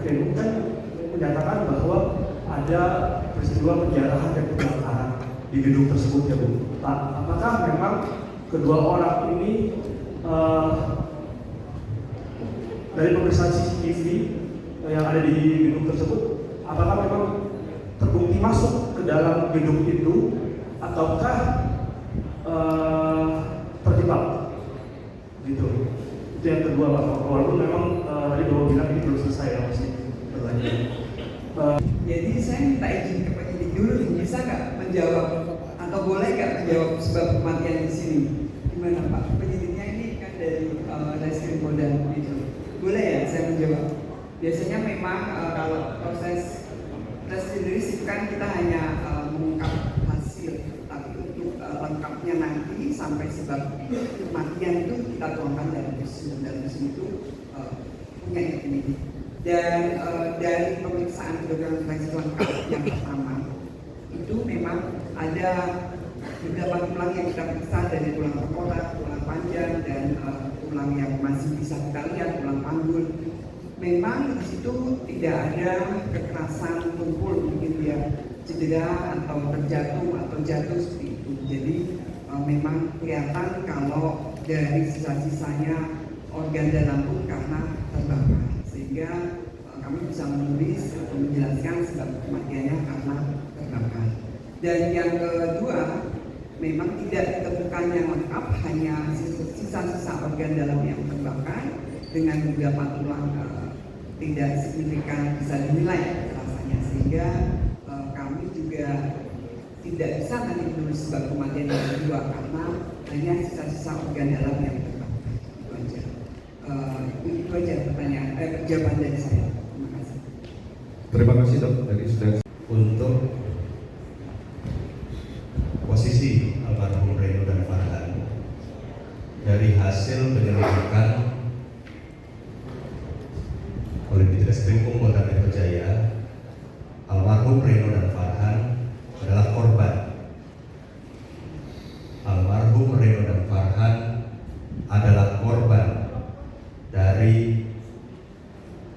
Plenum kan menyatakan bahwa ada peristiwa penjarahan dan kebakaran di gedung tersebut ya Bu. Pak, apakah memang kedua orang ini dari pemeriksaan CCTV yang ada di gedung tersebut, apakah memang terbukti masuk ke dalam gedung itu ataukah terjebak? Gitu. Itu yang kedua Pak. Walaupun memang tadi Bapak bilang ini belum selesai ya, masih berlanjut. Jadi saya minta izin ke penyidik dulu, bisa nggak menjawab atau boleh nggak menjawab sebab kematian di sini? Gimana Pak? Penyidiknya ini kan dari Reskrim Polda itu. Boleh ya saya menjawab? Biasanya memang kalau proses residensi itu kan kita hanya mengungkap hasil, tapi untuk lengkapnya nanti sampai sebab kematian itu kita tuangkan dalam visum, dan visum itu punya penyidik. Dan dari pemeriksaan kedokteran forensik lengkap yang pertama itu memang ada beberapa tulang yang kita periksa, dari tulang tengkorak, tulang panjang, dan tulang yang masih bisa kita lihat, tulang panggul. Memang di situ tidak ada kekerasan tumpul bikin dia cedera atau terjatuh atau jatuh seperti itu. Jadi memang kelihatan kalau dari sisa-sisanya organ dalam pun karena terbakar, sehingga kami bisa menulis atau menjelaskan sebab kematiannya karena terbakar. Dan yang kedua, memang tidak ditemukan yang lengkap, hanya sisa-sisa organ dalam yang terbakar dengan beberapa tulang tidak signifikan bisa dinilai rasanya, sehingga kami juga tidak bisa nanti menulis sebab kematian yang kedua karena hanya sisa-sisa organ dalam yang terbakar. Itu aja pertanyaan, jawaban dari saya. Terima kasih. Terima kasih Dok. Dari sudah untuk posisi almarhum Reno dan Farhan dari hasil penyelidikan oleh Ditreskrim Polda Metro Jaya, almarhum Reno dan Farhan adalah korban. Almarhum Reno dan Farhan adalah korban dari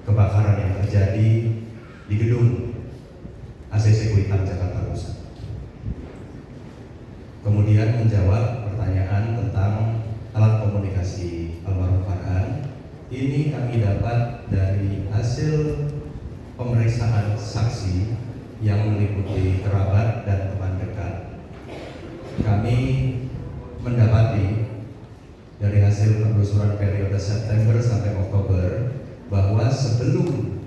kebakaran yang terjadi di gedung ACC Kuitang Jakarta Pusat. Kemudian menjawab pertanyaan tentang alat komunikasi almarhum Farhan, ini kami dapat dari hasil pemeriksaan saksi yang meliputi kerabat dan teman dekat. Kami mendapati dari hasil penelusuran periode September sampai Oktober bahwa sebelum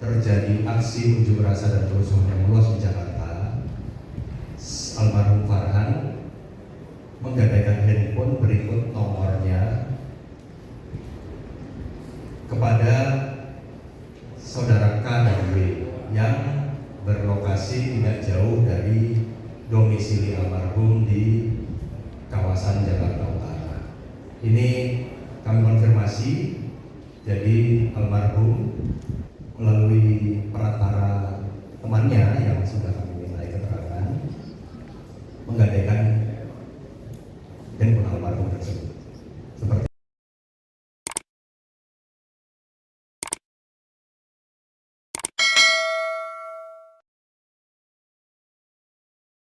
terjadi aksi unjuk rasa dan kerusuhan yang meluas di Jakarta, almarhum Farhan menggadaikan handphone berikut nomornya kepada saudara K dan W yang berlokasi tidak jauh dari domisili almarhum di kawasan Jakarta Utara. Ini kami konfirmasi, jadi almarhum melalui perantara temannya yang sudah kami